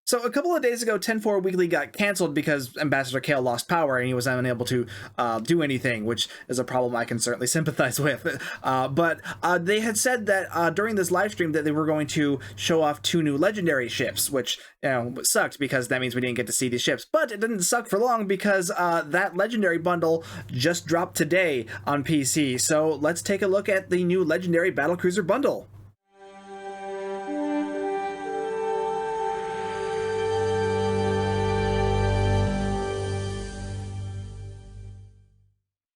So a couple of days ago, 10-4 Weekly got canceled because Ambassador Kale lost power and he was unable to do anything, which is a problem I can certainly sympathize with. But they had said that during this live stream that they were going to show off 2 new legendary ships, which, you know, sucked because that means we didn't get to see these ships. But it didn't suck for long because that legendary bundle just dropped today on PC. So let's take a look at the new Legendary Battlecruiser bundle.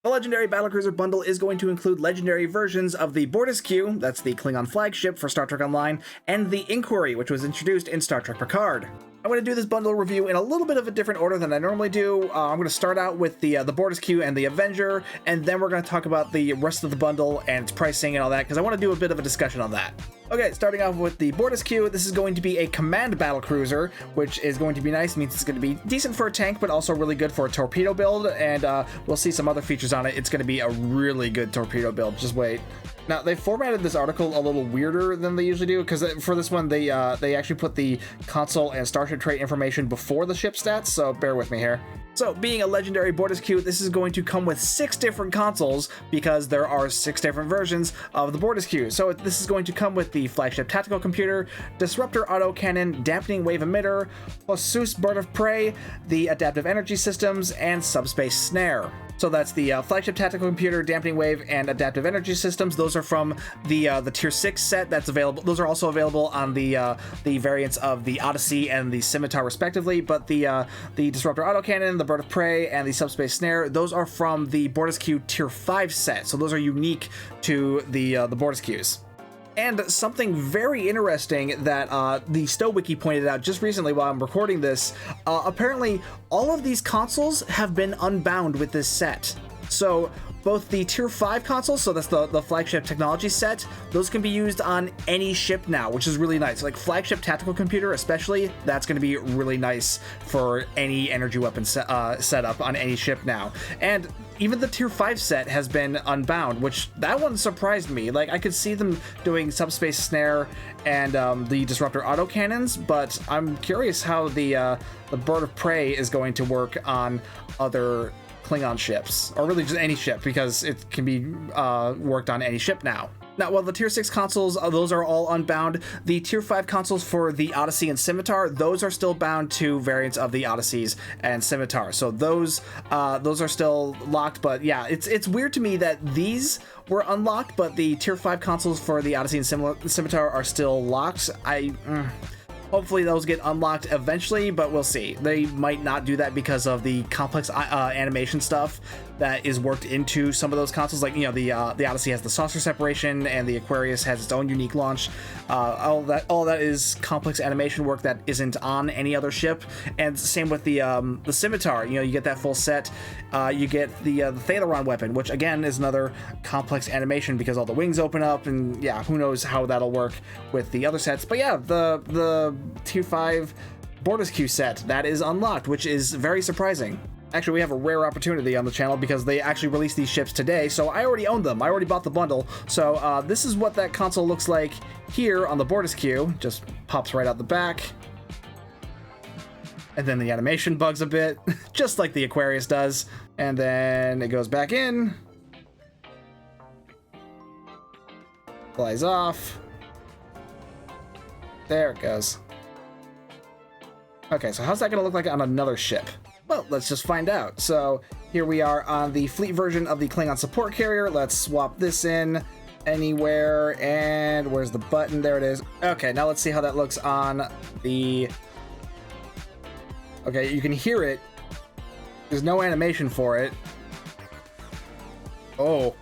The Legendary Battlecruiser bundle is going to include legendary versions of the Bortasqu, that's the Klingon flagship for Star Trek Online, and the Inquiry, which was introduced in Star Trek Picard. I'm going to do this bundle review in a little bit of a different order than I normally do. I'm going to start out with the Bortasqu and the Avenger, and then we're going to talk about the rest of the bundle and its pricing and all that, because I want to do a bit of a discussion on that. Okay, starting off with the Bortasqu, this is going to be a command battlecruiser, which is going to be nice. It means it's going to be decent for a tank, but also really good for a torpedo build, and we'll see some other features on it. It's going to be a really good torpedo build. Just wait. Now, they formatted this article a little weirder than they usually do, because for this one, they actually put the console and starship trait information before the ship stats, so bear with me here. So, being a legendary Bortasqu, this is going to come with 6 different consoles, because there are 6 different versions of the Bortasqu. So, this is going to come with the flagship tactical computer, disruptor autocannon, dampening wave emitter, Hossus bird of prey, the adaptive energy systems, and subspace snare. So that's the flagship tactical computer, dampening wave, and adaptive energy systems. Those are from the tier 6 set that's available. Those are also available on the variants of the Odyssey and the Scimitar respectively. But the disruptor autocannon, the bird of prey, and the subspace snare, those are from the Bortasqu tier 5 set. So those are unique to the Bortasqus. And something very interesting that the Stow Wiki pointed out just recently while I'm recording this, apparently all of these consoles have been unbound with this set. So both the tier 5 consoles, so that's the flagship technology set, those can be used on any ship now, which is really nice. Like flagship tactical computer especially, that's going to be really nice for any energy weapon setup on any ship now. And even the tier 5 set has been unbound, which that one surprised me. Like, I could see them doing subspace snare and the disruptor autocannons, but I'm curious how the bird of prey is going to work on other Klingon ships, or really just any ship, because it can be worked on any ship now. Now, while the tier 6 consoles, those are all unbound, the tier 5 consoles for the Odyssey and Scimitar, those are still bound to variants of the Odysseys and Scimitar. So those are still locked, but yeah, it's weird to me that these were unlocked, but the tier 5 consoles for the Odyssey and Scimitar are still locked. Hopefully those get unlocked eventually, but we'll see. They might not do that because of the complex animation stuff that is worked into some of those consoles. Like, you know, the Odyssey has the saucer separation, and the Aquarius has its own unique launch. All that is complex animation work that isn't on any other ship. And same with the Scimitar. You know, you get that full set. You get the Thalaron weapon, which again is another complex animation because all the wings open up, and yeah, who knows how that'll work with the other sets. But yeah, the tier 5 Bortasqu set, that is unlocked, which is very surprising. Actually, we have a rare opportunity on the channel because they actually released these ships today, so I already own them. I already bought the bundle. So this is what that console looks like here on the Bortasqu. Just pops right out the back. And then the animation bugs a bit, just like the Aquarius does. And then it goes back in. Flies off. There it goes. Okay, so how's that going to look like on another ship? Well, let's just find out. So here we are on the fleet version of the Klingon support carrier. Let's swap this in anywhere, and where's the button? There it is. Okay, now let's see how that looks on the... Okay, you can hear it. There's no animation for it. Oh.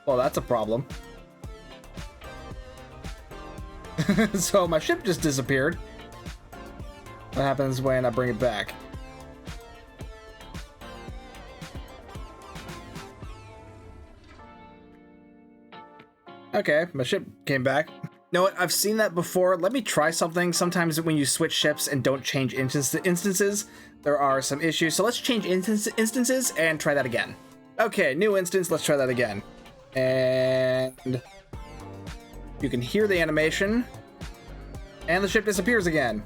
Well, that's a problem. So my ship just disappeared. What happens when I bring it back? Okay, my ship came back. You know what? I've seen that before. Let me try something. Sometimes when you switch ships and don't change instances, there are some issues. So let's change instances and try that again. Okay, new instance. Let's try that again. And you can hear the animation. And the ship disappears again.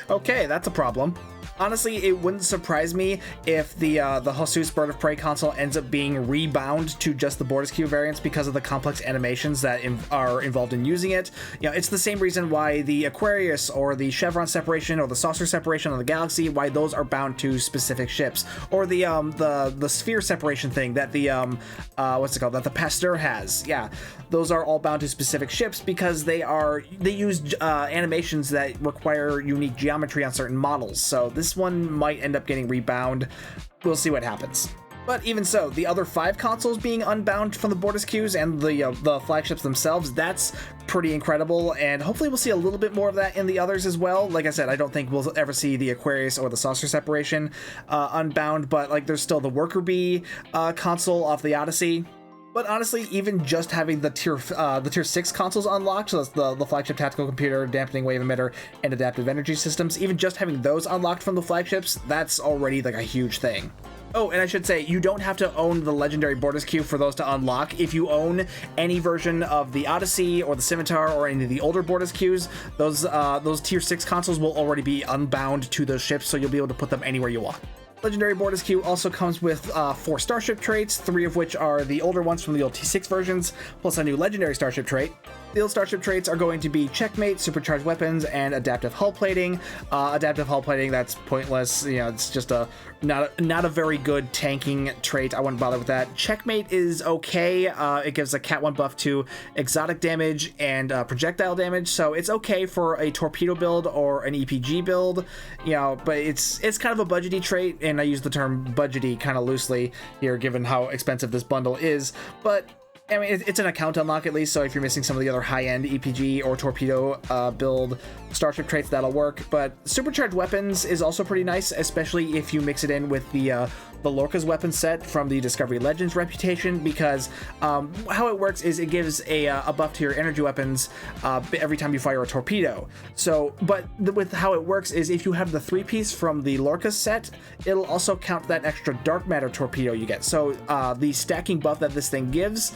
Okay, that's a problem. Honestly, it wouldn't surprise me if the Jesus Bird of Prey console ends up being rebound to just the Bortasqu variants because of the complex animations that are involved in using it. You know, it's the same reason why the Aquarius or the Chevron separation or the saucer separation on the Galaxy, why those are bound to specific ships, or the sphere separation thing that the what's it called, that the Pasteur has. Yeah, those are all bound to specific ships because they use animations that require unique geometry on certain models. So this one might end up getting rebound. We'll see what happens. But even so, the other 5 consoles being unbound from the Bortasqs and the flagships themselves, that's pretty incredible, and hopefully we'll see a little bit more of that in the others as well. Like I said, I don't think we'll ever see the Aquarius or the saucer separation unbound, but like there's still the Worker Bee console off the Odyssey. But honestly, even just having the tier 6 consoles unlocked, so that's the flagship tactical computer, dampening wave emitter, and adaptive energy systems, even just having those unlocked from the flagships, that's already like a huge thing. Oh, and I should say, you don't have to own the Legendary Bortasqu for those to unlock. If you own any version of the Odyssey or the Scimitar or any of the older Bortasqs, those tier 6 consoles will already be unbound to those ships, so you'll be able to put them anywhere you want. Legendary Bortasqu also comes with 4 starship traits, 3 of which are the older ones from the old T6 versions, plus a new legendary starship trait. The old starship traits are going to be Checkmate, Supercharged Weapons, and Adaptive Hull Plating. Adaptive Hull Plating, that's pointless. You know, it's just not a very good tanking trait. I wouldn't bother with that. Checkmate is okay. It gives a Cat 1 buff to exotic damage and projectile damage, so it's okay for a torpedo build or an EPG build. You know, but it's kind of a budgety trait, and I use the term budgety kind of loosely here, given how expensive this bundle is. But I mean, it's an account unlock at least, so if you're missing some of the other high-end EPG or torpedo build starship traits, that'll work. But Supercharged Weapons is also pretty nice, especially if you mix it in with the Lorca's weapon set from the Discovery Legends reputation, because how it works is it gives a buff to your energy weapons every time you fire a torpedo. So, but with how it works is if you have the 3-piece from the Lorca's set, it'll also count that extra dark matter torpedo you get. So the stacking buff that this thing gives,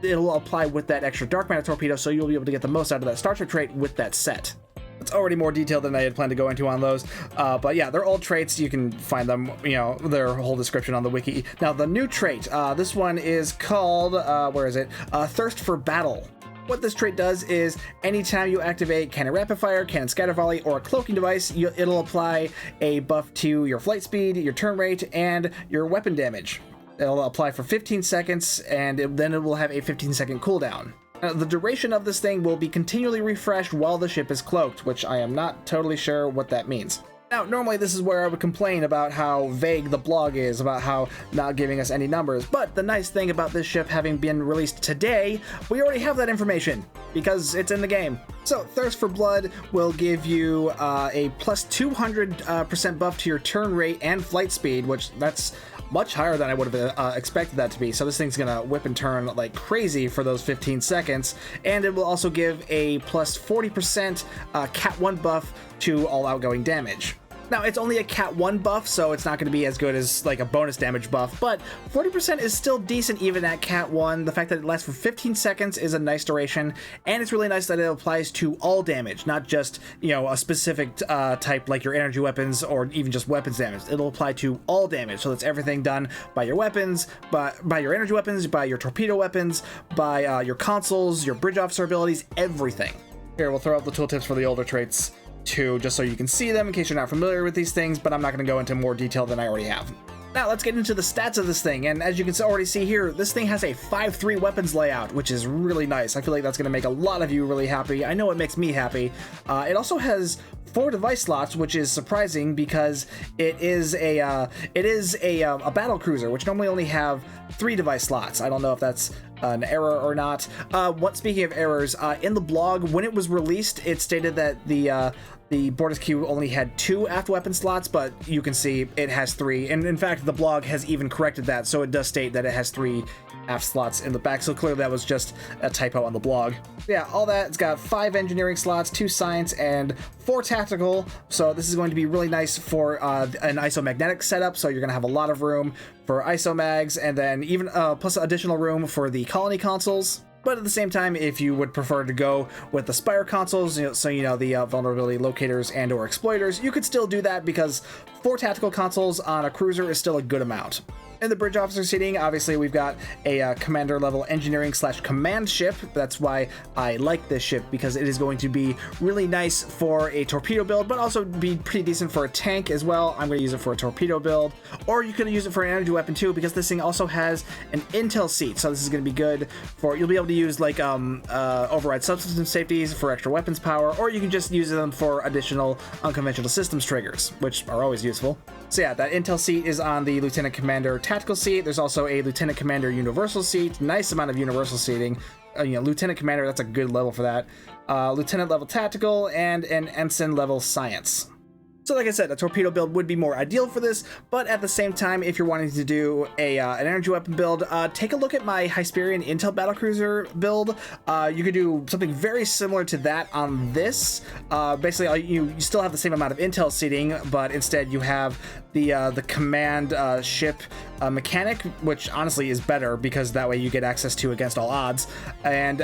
it'll apply with that extra dark matter torpedo, so you'll be able to get the most out of that starship trait with that set. It's already more detailed than I had planned to go into on those, but yeah, they're old traits. You can find them, you know, their whole description on the wiki. Now, the new trait, this one is called, where is it? Thirst for Battle. What this trait does is anytime you activate Cannon Rapid Fire, Cannon Scatter Volley, or a cloaking device, it'll apply a buff to your flight speed, your turn rate, and your weapon damage. It'll apply for 15 seconds, and then it will have a 15-second cooldown. Now, the duration of this thing will be continually refreshed while the ship is cloaked, which I am not totally sure what that means. Now, normally this is where I would complain about how vague the blog is, about how not giving us any numbers, but the nice thing about this ship having been released today, we already have that information, because it's in the game. So, Thirst for Blood will give you a plus 200% buff to your turn rate and flight speed, which that's much higher than I would have expected that to be. So this thing's gonna whip and turn like crazy for those 15 seconds. And it will also give a plus 40% Cat 1 buff to all outgoing damage. Now, it's only a Cat 1 buff, so it's not going to be as good as like a bonus damage buff, but 40% is still decent even at Cat 1. The fact that it lasts for 15 seconds is a nice duration, and it's really nice that it applies to all damage, not just, you know, a specific type like your energy weapons or even just weapons damage. It'll apply to all damage, so that's everything done by your weapons, by your energy weapons, by your torpedo weapons, by your consoles, your bridge officer abilities, everything. Here, we'll throw out the tooltips for the older traits too, just so you can see them in case you're not familiar with these things, but I'm not going to go into more detail than I already have. Now let's get into the stats of this thing, and as you can already see here, this thing has a 5-3 weapons layout, which is really nice. I feel like that's going to make a lot of you really happy. I know it makes me happy. It also has 4 device slots, which is surprising because it is a battlecruiser, which normally only have 3 device slots. I don't know if that's an error or not. Speaking of errors, in the blog, when it was released, it stated that the Bortasqu only had 2 aft weapon slots, but you can see it has 3. And in fact, the blog has even corrected that, so it does state that it has 3 aft slots in the back, so clearly that was just a typo on the blog. Yeah, all that, it's got 5 engineering slots, 2 science, and 4 tactical, so this is going to be really nice for an isomagnetic setup, so you're going to have a lot of room for isomags, and then even plus additional room for the colony consoles. But at the same time, if you would prefer to go with the Spire consoles, the vulnerability locators and or exploiters, you could still do that because 4 tactical consoles on a cruiser is still a good amount. In the bridge officer seating, obviously we've got a commander level engineering / command ship. That's why I like this ship, because it is going to be really nice for a torpedo build, but also be pretty decent for a tank as well. I'm going to use it for a torpedo build, or you could use it for an energy weapon too, because this thing also has an intel seat. So this is going to be good for, you'll be able to use like override subsystem safeties for extra weapons power, or you can just use them for additional unconventional systems triggers, which are always useful. So yeah, that intel seat is on the Lieutenant Commander tactical seat. There's also a Lieutenant Commander universal seat. Nice amount of universal seating. Lieutenant Commander, that's a good level for that. Lieutenant level tactical and an ensign level science. So like I said, a torpedo build would be more ideal for this, but at the same time, if you're wanting to do an energy weapon build, take a look at my Hyperion Intel Battlecruiser build. You could do something very similar to that on this. Basically, you still have the same amount of intel seating, but instead you have the command ship mechanic, which honestly is better because that way you get access to against all odds. And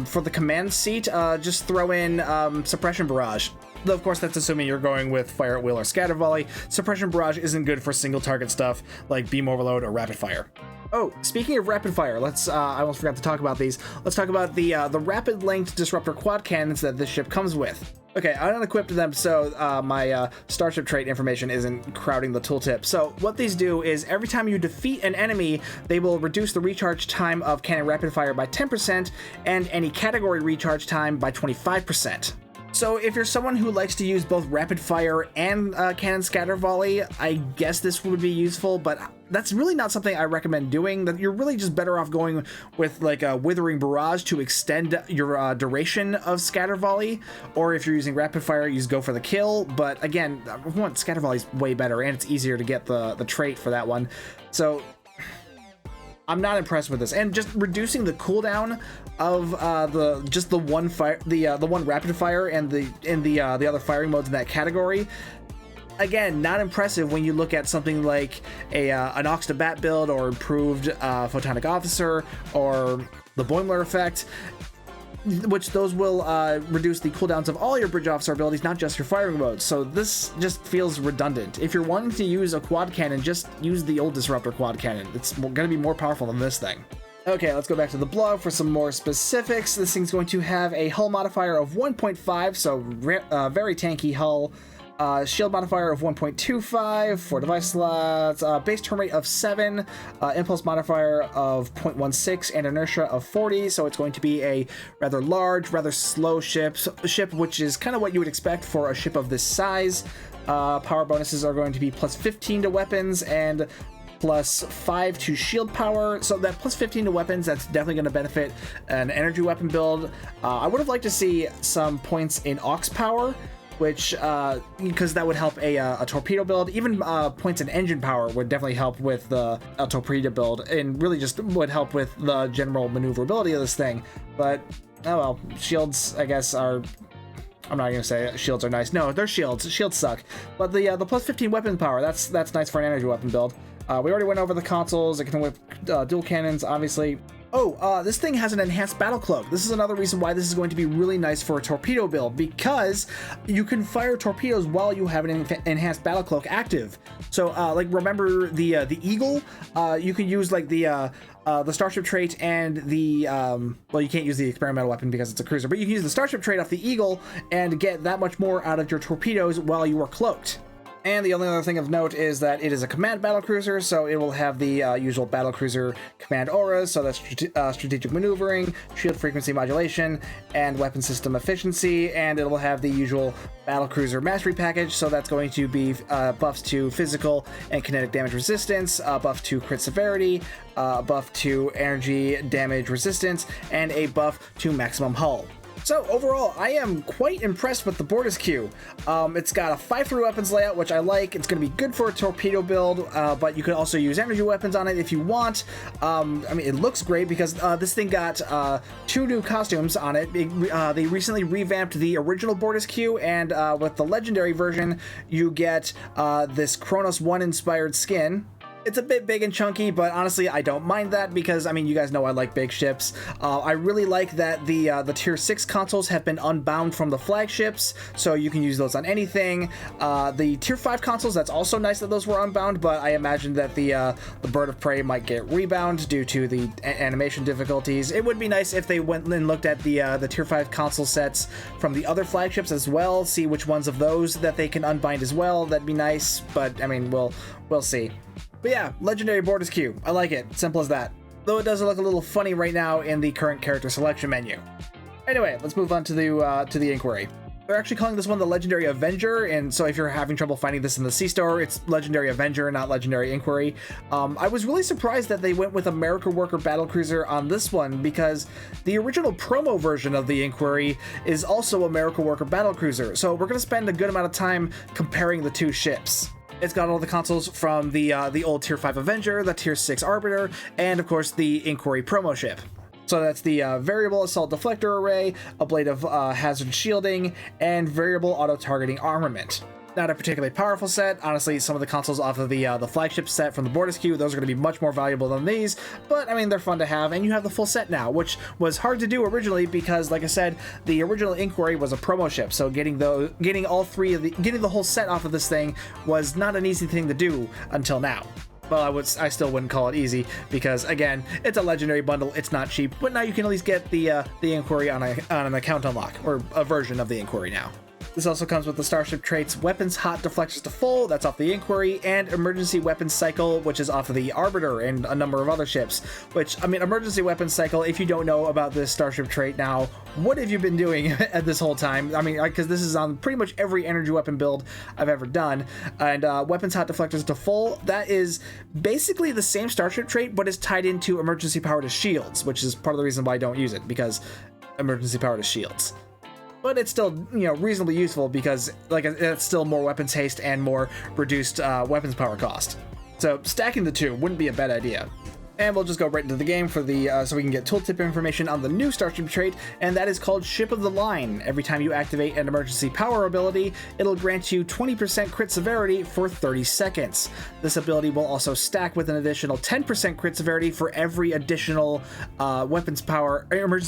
for the command seat, just throw in suppression barrage. Though, of course, that's assuming you're going with fire at will or scatter volley. Suppression barrage isn't good for single target stuff like beam overload or rapid fire. Oh, speaking of rapid fire, I almost forgot to talk about these. Let's talk about the rapid length disruptor quad cannons that this ship comes with. Okay, I unequipped them so my starship trait information isn't crowding the tooltip. So what these do is every time you defeat an enemy, they will reduce the recharge time of cannon rapid fire by 10% and any category recharge time by 25%. So if you're someone who likes to use both rapid fire and cannon scatter volley, I guess this would be useful, but that's really not something I recommend doing. That you're really just better off going with like a withering barrage to extend your duration of scatter volley, or if you're using rapid fire, you just go for the kill. But again, scatter volley is way better and it's easier to get the trait for that one. So I'm not impressed with this, and just reducing the cooldown of the one rapid fire and the other firing modes in that category. Again, not impressive when you look at something like an Ox to Bat build or improved Photonic Officer or the Boimler effect, which those will reduce the cooldowns of all your bridge officer abilities, not just your firing modes. So this just feels redundant. If you're wanting to use a quad cannon, just use the old disruptor quad cannon. It's going to be more powerful than this thing. Okay, let's go back to the blog for some more specifics. This thing's going to have a hull modifier of 1.5, so very tanky hull. Shield modifier of 1.25 for device slots, base turn rate of 7, impulse modifier of 0.16, and inertia of 40. So it's going to be a rather large, rather slow ship, which is kind of what you would expect for a ship of this size. Power bonuses are going to be plus 15 to weapons and plus 5 to shield power. So that plus 15 to weapons, that's definitely going to benefit an energy weapon build. I would have liked to see some points in aux power, which because that would help a torpedo build. Even points in engine power would definitely help with a torpedo build, and really just would help with the general maneuverability of this thing. But oh well, shields I guess are, I'm not gonna say shields are nice. No, they're shields. Shields suck. But the plus 15 weapon power, that's nice for an energy weapon build. We already went over the consoles. It can whip dual cannons, obviously. Oh, this thing has an enhanced battle cloak. This is another reason why this is going to be really nice for a torpedo build, because you can fire torpedoes while you have an enhanced battle cloak active. So, like, remember the Eagle? You can use like the Starship trait and the well, you can't use the experimental weapon because it's a cruiser, but you can use the Starship trait off the Eagle and get that much more out of your torpedoes while you are cloaked. And the only other thing of note is that it is a command battlecruiser, so it will have the usual battlecruiser command auras, so that's strategic maneuvering, shield frequency modulation, and weapon system efficiency, and it will have the usual battlecruiser mastery package, so that's going to be buffs to physical and kinetic damage resistance, buff to crit severity, buff to energy damage resistance, and a buff to maximum hull. So overall, I am quite impressed with the Bortasqu. It's got a 5-3 weapons layout, which I like. It's going to be good for a torpedo build, but you can also use energy weapons on it if you want. I mean, it looks great because this thing got 2 new costumes on it. They recently revamped the original Bortasqu, and with the legendary version, you get this Kronos 1 inspired skin. It's a bit big and chunky, but honestly, I don't mind that because, I mean, you guys know I like big ships. I really like that the Tier 6 consoles have been unbound from the flagships, so you can use those on anything. The Tier 5 consoles, that's also nice that those were unbound, but I imagine that the Bird of Prey might get rebound due to the animation difficulties. It would be nice if they went and looked at the Tier 5 console sets from the other flagships as well, see which ones of those that they can unbind as well. That'd be nice, but, I mean, we'll see. But yeah, Legendary Bortasqu. I like it. Simple as that. Though it does look a little funny right now in the current character selection menu. Anyway, let's move on to the inquiry. They're actually calling this one the Legendary Avenger, and so if you're having trouble finding this in the C-Store, it's Legendary Avenger, not Legendary Inquiry. I was really surprised that they went with America Worker Battlecruiser on this one, because the original promo version of the Inquiry is also America Worker Battlecruiser, so we're going to spend a good amount of time comparing the two ships. It's got all the consoles from the old Tier 5 Avenger, the Tier 6 Arbiter, and of course the Inquiry promo ship. So that's the variable assault deflector array, a blade of hazard shielding, and variable auto-targeting armament. Not a particularly powerful set. Honestly, some of the consoles off of the flagship set from the Bortasqu, those are going to be much more valuable than these, but I mean, they're fun to have, and you have the full set now, which was hard to do originally because, like I said, the original Inquiry was a promo ship, so getting the whole set off of this thing was not an easy thing to do until now. Well, I still wouldn't call it easy because, again, it's a legendary bundle. It's not cheap, but now you can at least get the Inquiry on an account unlock, or a version of the Inquiry now. This also comes with the Starship traits Weapons Hot Deflectors to Full, that's off the Inquiry, and Emergency Weapons Cycle, which is off of the Arbiter and a number of other ships. Which, I mean, Emergency Weapons Cycle, if you don't know about this Starship trait now, what have you been doing at this whole time? I mean, because this is on pretty much every energy weapon build I've ever done. And Weapons Hot Deflectors to Full, that is basically the same Starship trait, but it's tied into Emergency Power to Shields, which is part of the reason why I don't use it, because Emergency Power to Shields. But it's still, you know, reasonably useful because, like, it's still more weapons haste and more reduced weapons power cost. So stacking the two wouldn't be a bad idea. And we'll just go right into the game for the so we can get tooltip information on the new Starship trait, and that is called Ship of the Line. Every time you activate an emergency power ability, it'll grant you 20% crit severity for 30 seconds. This ability will also stack with an additional 10% crit severity for every additional emergency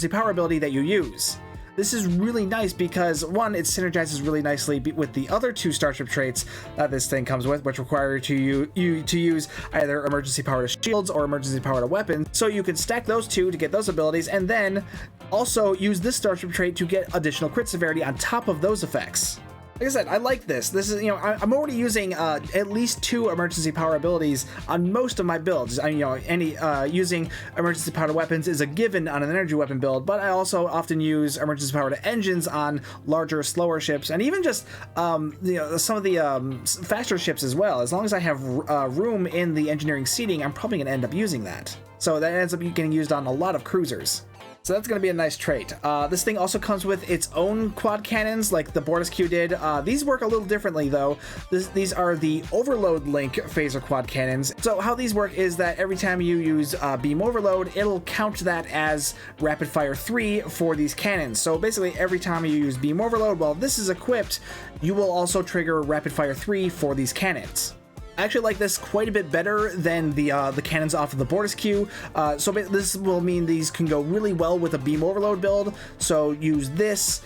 power ability that you use. This is really nice because, one, it synergizes really nicely with the other two Starship traits that this thing comes with, which require you to use either emergency power to shields or emergency power to weapons. So you can stack those two to get those abilities, and then also use this Starship trait to get additional crit severity on top of those effects. Like I said, I like this. This is, you know, I'm already using at least two emergency power abilities on most of my builds. Using emergency power to weapons is a given on an energy weapon build, but I also often use emergency power to engines on larger, slower ships, and even just some of the faster ships as well. As long as I have room in the engineering seating, I'm probably going to end up using that. So that ends up getting used on a lot of cruisers. So that's going to be a nice trait. This thing also comes with its own quad cannons, like the Bortasqu did. These work a little differently, though. These are the Overload Link phaser quad cannons. So how these work is that every time you use Beam Overload, it'll count that as Rapid Fire 3 for these cannons. So basically, every time you use Beam Overload while this is equipped, you will also trigger Rapid Fire 3 for these cannons. I actually like this quite a bit better than the cannons off of the Bortasqu. So this will mean these can go really well with a beam overload build. So use this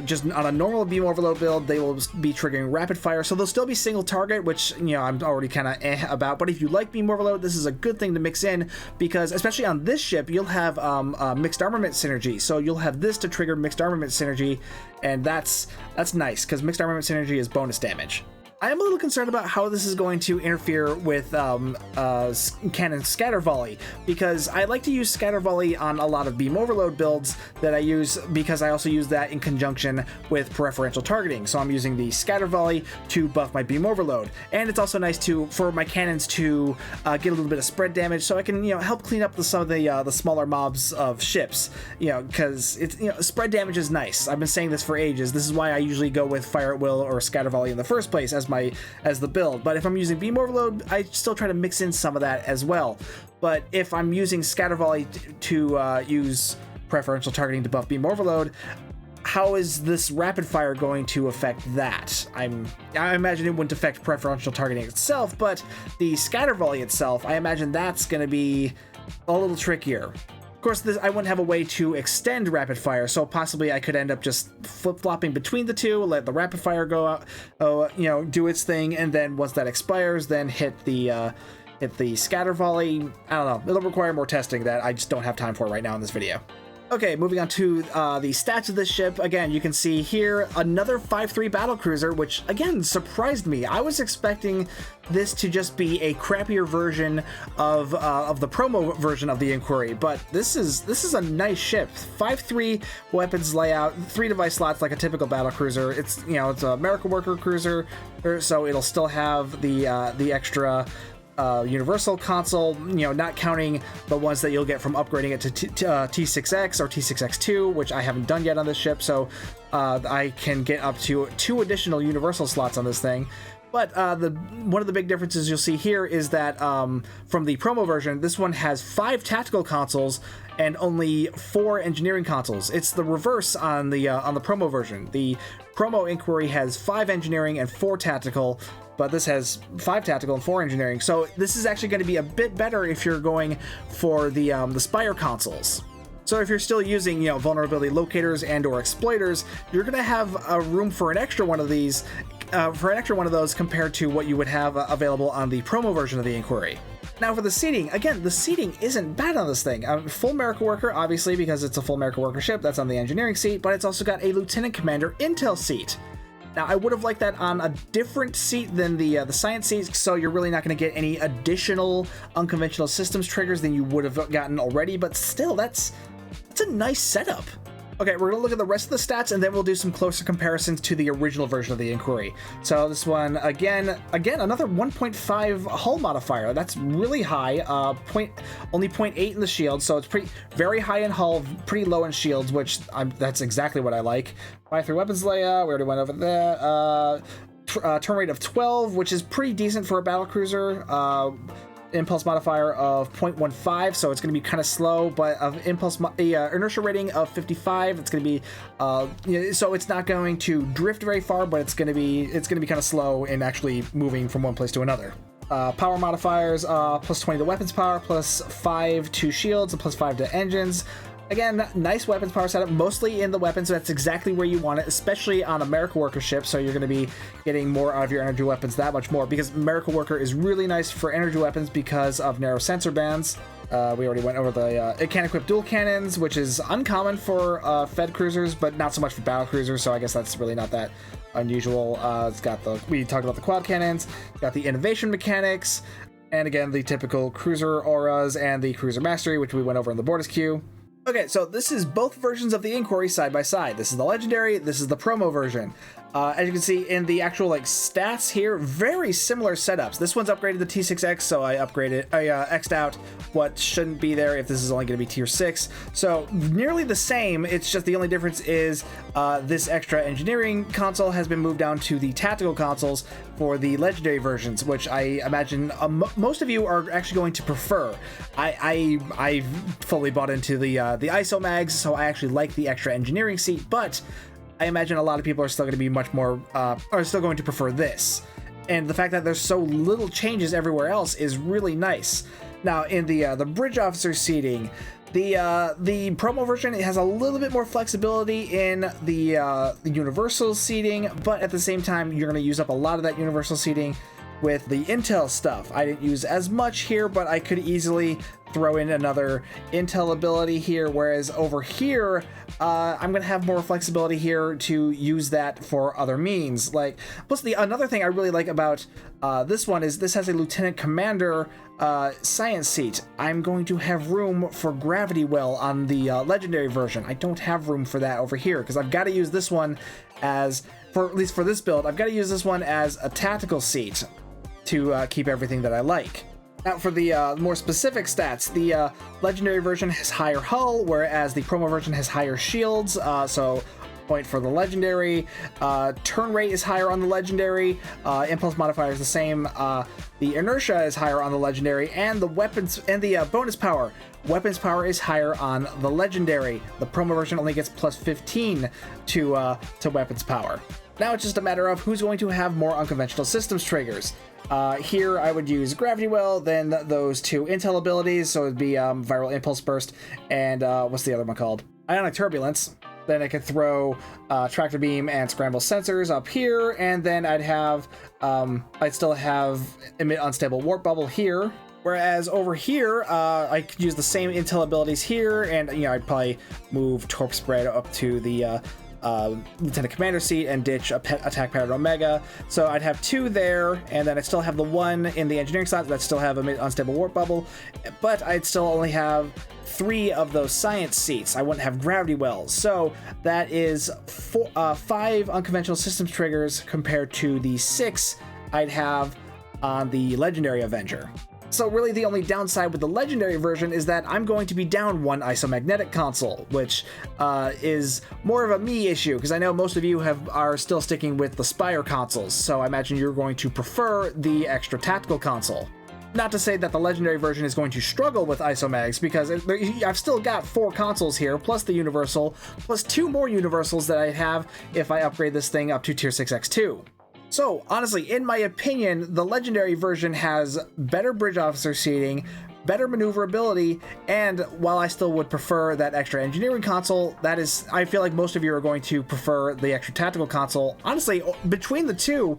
just on a normal beam overload build. They will be triggering rapid fire. So they'll still be single target, which, you know, I'm already kind of about. But if you like beam overload, this is a good thing to mix in because, especially on this ship, you'll have mixed armament synergy. So you'll have this to trigger mixed armament synergy, and that's nice because mixed armament synergy is bonus damage. I am a little concerned about how this is going to interfere with cannon scatter volley, because I like to use scatter volley on a lot of beam overload builds that I use because I also use that in conjunction with preferential targeting. So I'm using the scatter volley to buff my beam overload, and it's also nice for my cannons to get a little bit of spread damage, so I can help clean up some of the smaller mobs of ships. Because it's spread damage is nice. I've been saying this for ages. This is why I usually go with fire at will or scatter volley in the first place as the build. But if I'm using beam overload, I still try to mix in some of that as well. But if I'm using scatter volley to use preferential targeting to buff beam overload, how is this rapid fire going to affect that? I imagine it wouldn't affect preferential targeting itself, but the scatter volley itself, I imagine that's going to be a little trickier. Of course, I wouldn't have a way to extend rapid fire, so possibly I could end up just flip-flopping between the two, let the rapid fire go out, do its thing, and then once that expires, then hit the scatter volley. I don't know. It'll require more testing that I just don't have time for right now in this video. Okay, moving on to the stats of this ship. Again, you can see here another 5.3 battlecruiser, which again surprised me. I was expecting this to just be a crappier version of the promo version of the Inquiry, but this is a nice ship. 5.3 weapons layout, 3 device slots like a typical battlecruiser. It's it's a American worker cruiser, so it'll still have the extra universal console, not counting the ones that you'll get from upgrading it to T6X or T6X2, which I haven't done yet on this ship, so I can get up to 2 additional universal slots on this thing. But one of the big differences you'll see here is that from the promo version, this one has 5 tactical consoles and only 4 engineering consoles. It's the reverse on the promo version. The promo Inquiry has 5 engineering and 4 tactical, but this has 5 tactical and 4 engineering. So this is actually going to be a bit better if you're going for the Spire consoles. So if you're still using, vulnerability locators and or exploiters, you're going to have a room for an extra one of these, those compared to what you would have available on the promo version of the Inquiry. Now for the seating, again, the seating isn't bad on this thing. Full America Worker, obviously, because it's a full America Worker ship, that's on the engineering seat, but it's also got a Lieutenant Commander Intel seat. Now, I would have liked that on a different seat than the science seat, so you're really not going to get any additional unconventional systems triggers than you would have gotten already, but still, that's a nice setup. Okay, we're going to look at the rest of the stats, and then we'll do some closer comparisons to the original version of the Inquiry. So this one, again, another 1.5 hull modifier. That's really high, only 0.8 in the shield, so it's very high in hull, pretty low in shields, which that's exactly what I like. 5.3 weapons layout, we already went over that. Turn rate of 12, which is pretty decent for a battlecruiser. Impulse modifier of 0.15, so it's going to be kind of slow, but of inertia rating of 55, it's going to be so it's not going to drift very far, but it's going to be kind of slow in actually moving from one place to another. Power modifiers, plus 20 to weapons power, plus 5 to shields, and plus 5 to engines. Again, nice weapons power setup, mostly in the weapons, so that's exactly where you want it, especially on America Worker ships, so you're going to be getting more out of your energy weapons that much more, because America Worker is really nice for energy weapons because of narrow sensor bands. We already went over it can equip dual cannons, which is uncommon for Fed cruisers, but not so much for battle cruisers, so I guess that's really not that unusual. It's got we talked about the quad cannons, got the innovation mechanics, and again, the typical cruiser auras and the cruiser mastery, which we went over in the Bortasqu. Okay, so this is both versions of the Inquiry side by side. This is the Legendary, this is the promo version. As you can see in the actual stats here, very similar setups. This one's upgraded to T6X, so I X'd out what shouldn't be there if this is only going to be tier 6. So nearly the same, it's just the only difference is this extra engineering console has been moved down to the tactical consoles for the Legendary versions, which I imagine most of you are actually going to prefer. I fully bought into the ISO mags, so I actually like the extra engineering seat, but I imagine a lot of people are still going to be are still going to prefer this. And the fact that there's so little changes everywhere else is really nice. Now, in the bridge officer seating, the promo version, it has a little bit more flexibility in the universal seating, but at the same time, you're going to use up a lot of that universal seating with the Intel stuff. I didn't use as much here, but I could easily throw in another Intel ability here, whereas over here, I'm going to have more flexibility here to use that for other means. Plus another thing I really like about this one is this has a Lieutenant Commander science seat. I'm going to have room for gravity well on the Legendary version. I don't have room for that over here, because I've got to use this one at least for this build, I've got to use this one as a tactical seat to keep everything that I like. Now for the more specific stats, the Legendary version has higher hull, whereas the promo version has higher shields, so point for the legendary. Turn rate is higher on the legendary. Impulse modifier is the same. The inertia is higher on the legendary, and the weapons and the bonus power. Weapons power is higher on the legendary. The promo version only gets plus 15 to weapons power. Now it's just a matter of who's going to have more unconventional systems triggers. Here I would use Gravity Well, then those two intel abilities, so it'd be Viral Impulse Burst, and what's the other one called? Ionic Turbulence. Then I could throw Tractor Beam and Scramble Sensors up here, and then I'd still have Emit Unstable Warp Bubble here. Whereas over here, I could use the same intel abilities here, and I'd probably move Torp Spread up to the Lieutenant Commander seat and ditch Attack Pattern Omega. So I'd have 2 there, and then I still have the 1 in the engineering slot that still have Emit Unstable Warp Bubble, but I'd still only have 3 of those science seats. I wouldn't have Gravity Wells. So that is 5 unconventional systems triggers compared to the 6 I'd have on the Legendary Avenger. So really the only downside with the Legendary version is that I'm going to be down 1 isomagnetic console, which is more of a me issue, because I know most of you are still sticking with the Spire consoles, so I imagine you're going to prefer the extra tactical console. Not to say that the Legendary version is going to struggle with isomags, because I've still got 4 consoles here, plus the Universal, plus 2 more Universals that I have if I upgrade this thing up to Tier 6X2. So, honestly, in my opinion, the Legendary version has better bridge officer seating, better maneuverability, and while I still would prefer that extra engineering console, I feel like most of you are going to prefer the extra tactical console. Honestly, between the two,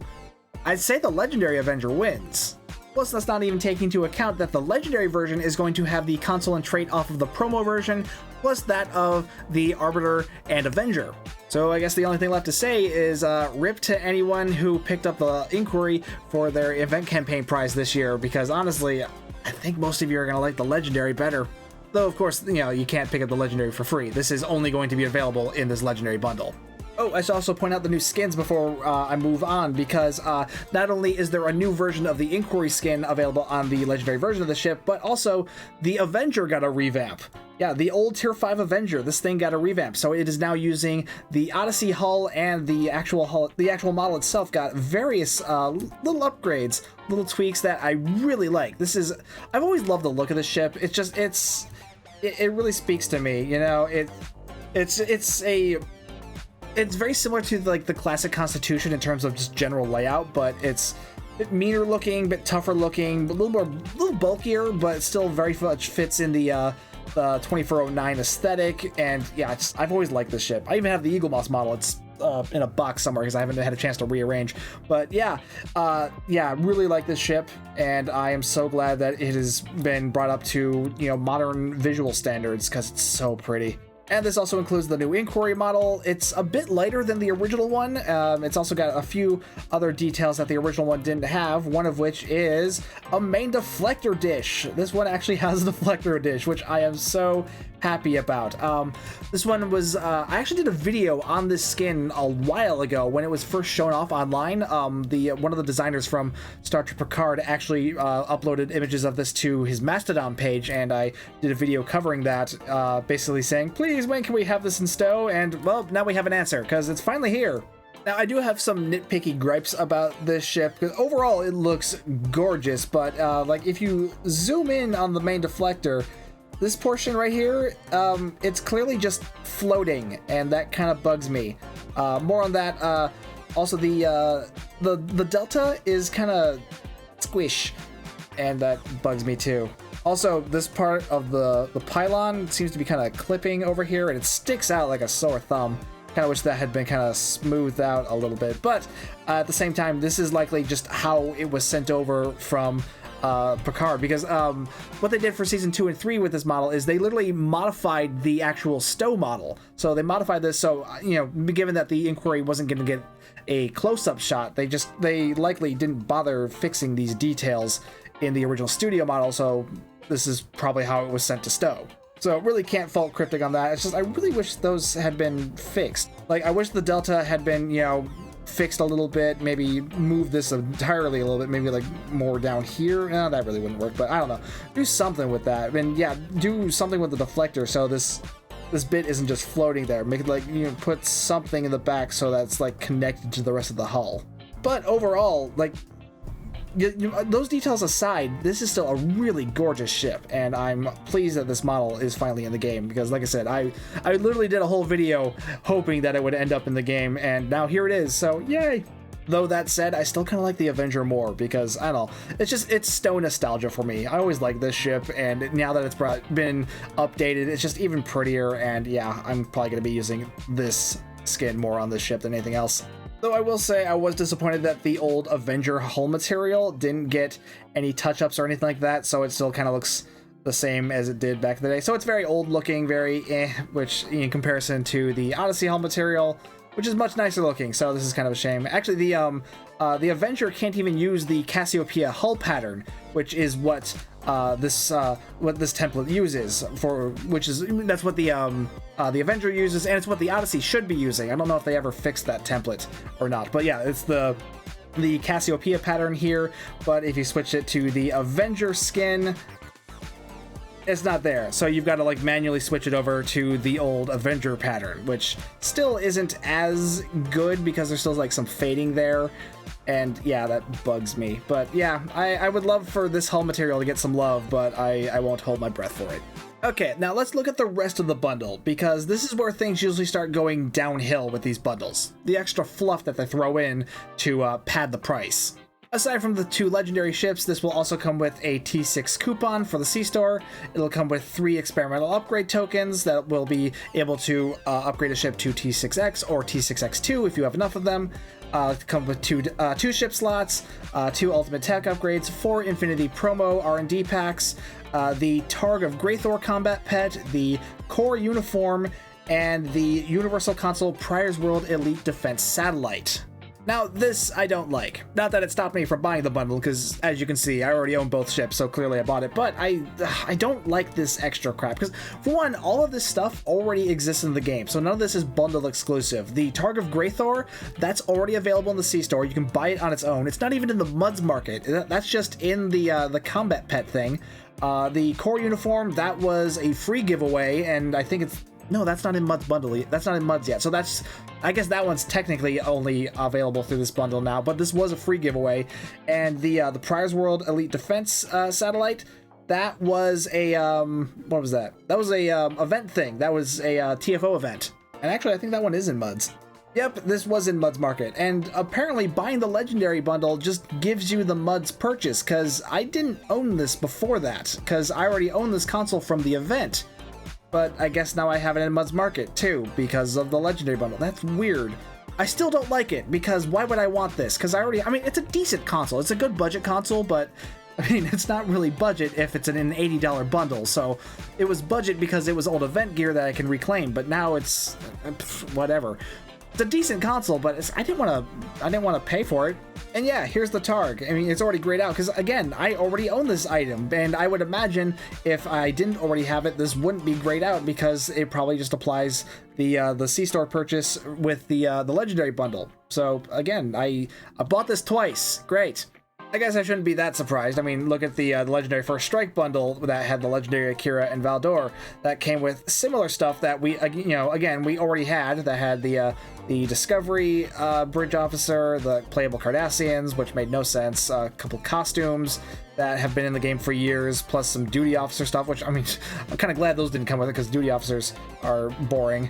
I'd say the Legendary Avenger wins. Plus, that's not even taking into account that the Legendary version is going to have the console and trait off of the promo version, plus that of the Arbiter and Avenger. So I guess the only thing left to say is rip to anyone who picked up the Inquiry for their event campaign prize this year, because honestly, I think most of you are going to like the Legendary better. Though, of course, you can't pick up the Legendary for free. This is only going to be available in this Legendary bundle. Oh, I should also point out the new skins before I move on, because not only is there a new version of the Inquiry skin available on the Legendary version of the ship, but also the Avenger got a revamp. Yeah, the old Tier 5 Avenger, this thing got a revamp, so it is now using the Odyssey hull, and the actual model itself got various little upgrades, little tweaks that I really like. I've always loved the look of the ship. It really speaks to me, It's very similar to like the classic Constitution in terms of just general layout, but it's a bit meaner looking, a bit tougher looking, a little bulkier, but still very much fits in the 2409 aesthetic. And yeah, I've always liked this ship. I even have the Eagle Moss model. It's in a box somewhere because I haven't had a chance to rearrange. But yeah, really like this ship, and I am so glad that it has been brought up to modern visual standards because it's so pretty. And this also includes the new Inquiry model. It's a bit lighter than the original one. It's also got a few other details that the original one didn't have, one of which is a main deflector dish. This one actually has a deflector dish, which I am so happy about. This one was, I actually did a video on this skin a while ago when it was first shown off online. One of the designers from Star Trek Picard actually uploaded images of this to his Mastodon page, and I did a video covering that, basically saying, please, when can we have this in stow? And well, now we have an answer, because it's finally here. Now, I do have some nitpicky gripes about this ship, because overall it looks gorgeous, but like if you zoom in on the main deflector, this portion right here, it's clearly just floating, and that kind of bugs me. More on that. Also, the delta is kind of squish, and that bugs me too. Also, this part of the pylon seems to be kind of clipping over here, and it sticks out like a sore thumb. Kind of wish that had been kind of smoothed out a little bit, but at the same time, this is likely just how it was sent over from Picard, because what they did for season 2 and 3 with this model is they literally modified the actual stow model. So they modified this so given that the Inquiry wasn't going to get a close-up shot, they likely didn't bother fixing these details in the original studio model, so this is probably how it was sent to stow. So really can't fault Cryptic on that. It's just I really wish those had been fixed. Like, I wish the delta had been fixed a little bit, maybe move this entirely a little bit, maybe like more down here. No, that really wouldn't work, but I don't know. Do something with that. And yeah, do something with the deflector so this this bit isn't just floating there. Make it like, you know, put something in the back so that's like connected to the rest of the hull. But overall, like, those details aside, this is still a really gorgeous ship, and I'm pleased that this model is finally in the game, because like I said, I literally did a whole video hoping that it would end up in the game, and now here it is, so yay. Though that said, I still kind of like the Avenger more, because I don't know, it's Stowe nostalgia for me. I always liked this ship, and now that it's been updated, it's just even prettier, and yeah, I'm probably going to be using this skin more on this ship than anything else. Though I will say I was disappointed that the old Avenger hull material didn't get any touch-ups or anything like that, so it still kind of looks the same as it did back in the day. So it's very old looking, very which in comparison to the Odyssey hull material, which is much nicer looking, so this is kind of a shame. Actually, the Avenger can't even use the Cassiopeia hull pattern, which is what this template uses for, that's what the Avenger uses, and it's what the Odyssey should be using. I don't know if they ever fixed that template or not, but yeah, it's the Cassiopeia pattern here. But if you switch it to the Avenger skin, it's not there, so you've got to like manually switch it over to the old Avenger pattern, which still isn't as good because there's still like some fading there, and yeah, that bugs me. But yeah, I would love for this hull material to get some love, but I won't hold my breath for it. Okay, now let's look at the rest of the bundle, because this is where things usually start going downhill with these bundles. The extra fluff that they throw in to pad the price. Aside from the 2 legendary ships, this will also come with a T6 coupon for the C-Store. It'll come with 3 experimental upgrade tokens that will be able to upgrade a ship to T6X or T6X2 if you have enough of them. Come with 2 ship slots, 2 ultimate tech upgrades, 4 Infinity promo R&D packs, the Targ of Graythor combat pet, the core uniform, and the Universal Console Prior's World Elite Defense satellite. Now, this I don't like. Not that it stopped me from buying the bundle, because as you can see, I already own both ships, so clearly I bought it, but I don't like this extra crap, because for one, all of this stuff already exists in the game, so none of this is bundle exclusive. The Targ of Graythor, that's already available in the C-Store. You can buy it on its own. It's not even in the Muds market. That's just in the combat pet thing. The core uniform, that was a free giveaway, and I think it's... No, that's not in Muds bundle. That's not in Muds yet. So that's, I guess that one's technically only available through this bundle now, but this was a free giveaway. And the Prior's World Elite Defense satellite, that was a what was that? That was a event thing. That was a TFO event. And actually, I think that one is in Muds. Yep, this was in Muds Market, and apparently buying the Legendary Bundle just gives you the Muds purchase, because I didn't own this before that, because I already own this console from the event. But I guess now I have it in Muds Market too, because of the Legendary Bundle. That's weird. I still don't like it, because why would I want this? Because I mean, it's a decent console. It's a good budget console, but I mean, it's not really budget if it's an $80 bundle. So it was budget because it was old event gear that I can reclaim, but now it's whatever. It's a decent console, but I didn't want to pay for it. And yeah, here's the Targ. I mean, it's already grayed out because, again, I already own this item, and I would imagine if I didn't already have it, this wouldn't be grayed out because it probably just applies the C-Store purchase with the Legendary Bundle. So again, I bought this twice. Great. I guess I shouldn't be that surprised. I mean, look at the Legendary First Strike bundle that had the Legendary Akira and Valdor. That came with similar stuff that we, again, we already had. That had the Discovery Bridge Officer, the playable Cardassians, which made no sense, a couple costumes that have been in the game for years, plus some Duty Officer stuff, which, I mean, I'm kind of glad those didn't come with it, because Duty Officers are boring.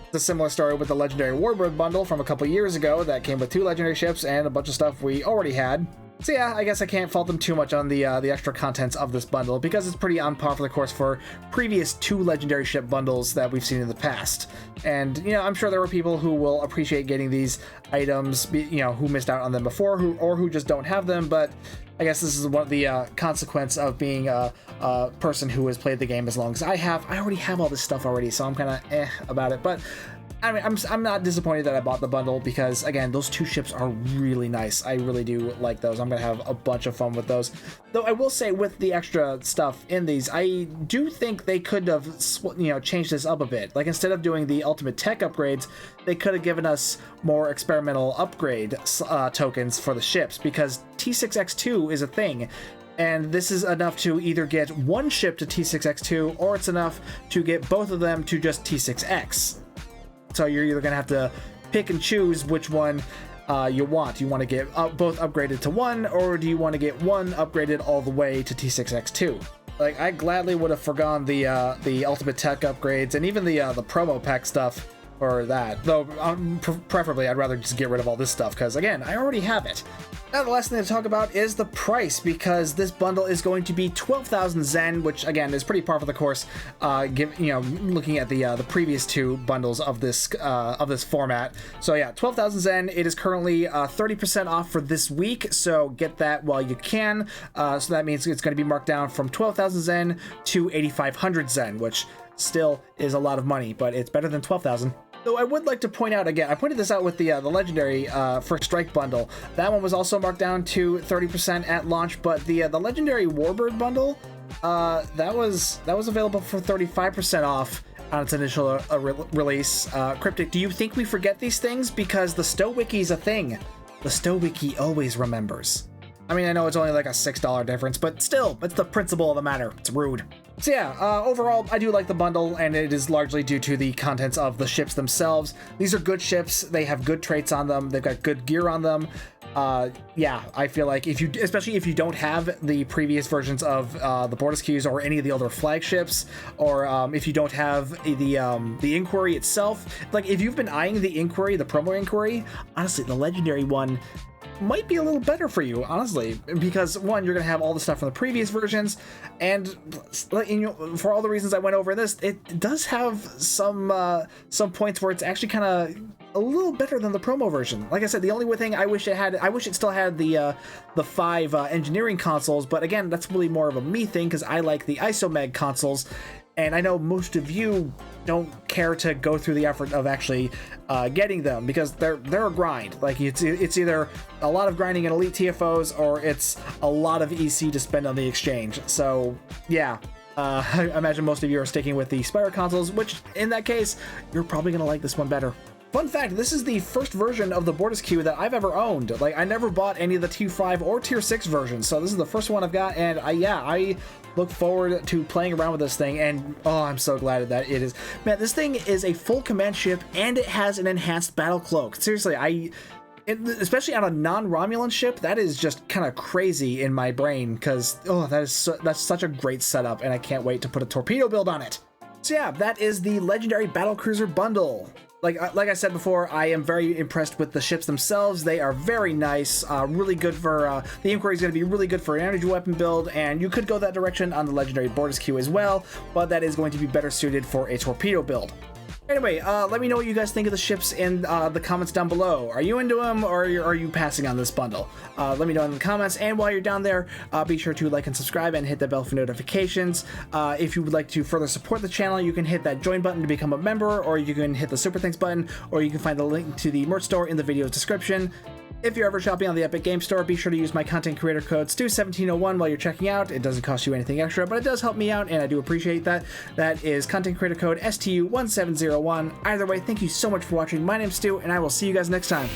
It's a similar story with the Legendary Warbird bundle from a couple years ago that came with 2 Legendary ships and a bunch of stuff we already had. So yeah, I guess I can't fault them too much on the extra contents of this bundle, because it's pretty on par for the course for previous 2 legendary ship bundles that we've seen in the past. And, I'm sure there were people who will appreciate getting these items, who missed out on them before, or who just don't have them, but I guess this is one of the consequence of being a person who has played the game as long as I have. I already have all this stuff already, so I'm kind of about it, but I mean, I'm not disappointed that I bought the bundle, because, again, those 2 ships are really nice. I really do like those. I'm going to have a bunch of fun with those. Though I will say, with the extra stuff in these, I do think they could have, changed this up a bit. Like, instead of doing the ultimate tech upgrades, they could have given us more experimental upgrade tokens for the ships, because T6X2 is a thing. And this is enough to either get one ship to T6X2, or it's enough to get both of them to just T6X. So you're either going to have to pick and choose which one you want. Do you want to get both upgraded to 1, or do you want to get one upgraded all the way to T6X2? Like, I gladly would have forgone the ultimate tech upgrades and even the promo pack stuff for that. Though, preferably, I'd rather just get rid of all this stuff, because, again, I already have it. Now, the last thing to talk about is the price, because this bundle is going to be 12,000 Zen, which, again, is pretty par for the course, looking at the previous two bundles of this format. So, yeah, 12,000 Zen. It is currently 30% off for this week, so get that while you can. So that means it's going to be marked down from 12,000 Zen to 8,500 Zen, which still is a lot of money, but it's better than 12,000. Though I would like to point out again, I pointed this out with the Legendary First Strike bundle. That one was also marked down to 30% at launch, but the Legendary Warbird bundle, that was available for 35% off on its initial release. Cryptic, do you think we forget these things? Because the Stow Wiki's a thing. The Stow Wiki always remembers. I mean, I know it's only like a $6 difference, but still, it's the principle of the matter. It's rude. So yeah, overall, I do like the bundle, and it is largely due to the contents of the ships themselves. These are good ships. They have good traits on them. They've got good gear on them. Yeah, I feel like especially if you don't have the previous versions of the Bortasqus or any of the other flagships, or if you don't have the Inquiry itself, like if you've been eyeing the Inquiry, the promo Inquiry, honestly, the Legendary one might be a little better for you, honestly, because one, you're gonna have all the stuff from the previous versions, and for all the reasons I went over this, it does have some points where it's actually kind of a little better than the promo version. Like I said, the only thing I wish it still had the 5 engineering consoles, but again, that's really more of a me thing, because I like the ISOMEG consoles, and I know most of you don't care to go through the effort of actually getting them, because they're a grind. Like it's either a lot of grinding in Elite TFOs, or it's a lot of EC to spend on the exchange. So yeah, I imagine most of you are sticking with the Spire consoles, which in that case, you're probably gonna like this one better. Fun fact, this is the first version of the Bortasqu that I've ever owned. Like, I never bought any of the Tier 5 or Tier 6 versions, so this is the first one I've got, and I look forward to playing around with this thing, and oh, I'm so glad that it is. Man, this thing is a full command ship, and it has an enhanced battle cloak. Seriously, especially on a non-Romulan ship, that is just kind of crazy in my brain, because, oh, that's such a great setup, and I can't wait to put a torpedo build on it. So yeah, that is the Legendary Battlecruiser bundle. Like I said before, I am very impressed with the ships themselves. They are very nice, really good for, the Inquiry is going to be really good for an energy weapon build, and you could go that direction on the Legendary Bortasqu as well, but that is going to be better suited for a torpedo build. Anyway, let me know what you guys think of the ships in the comments down below. Are you into them, or are you passing on this bundle? Let me know in the comments, and while you're down there, be sure to like and subscribe and hit the bell for notifications. If you would like to further support the channel, you can hit that join button to become a member, or you can hit the super thanks button, or you can find the link to the merch store in the video's description. If you're ever shopping on the Epic Game Store, be sure to use my content creator code STU1701 while you're checking out. It doesn't cost you anything extra, but it does help me out, and I do appreciate that. That is content creator code STU1701. Either way, thank you so much for watching. My name's Stu, and I will see you guys next time.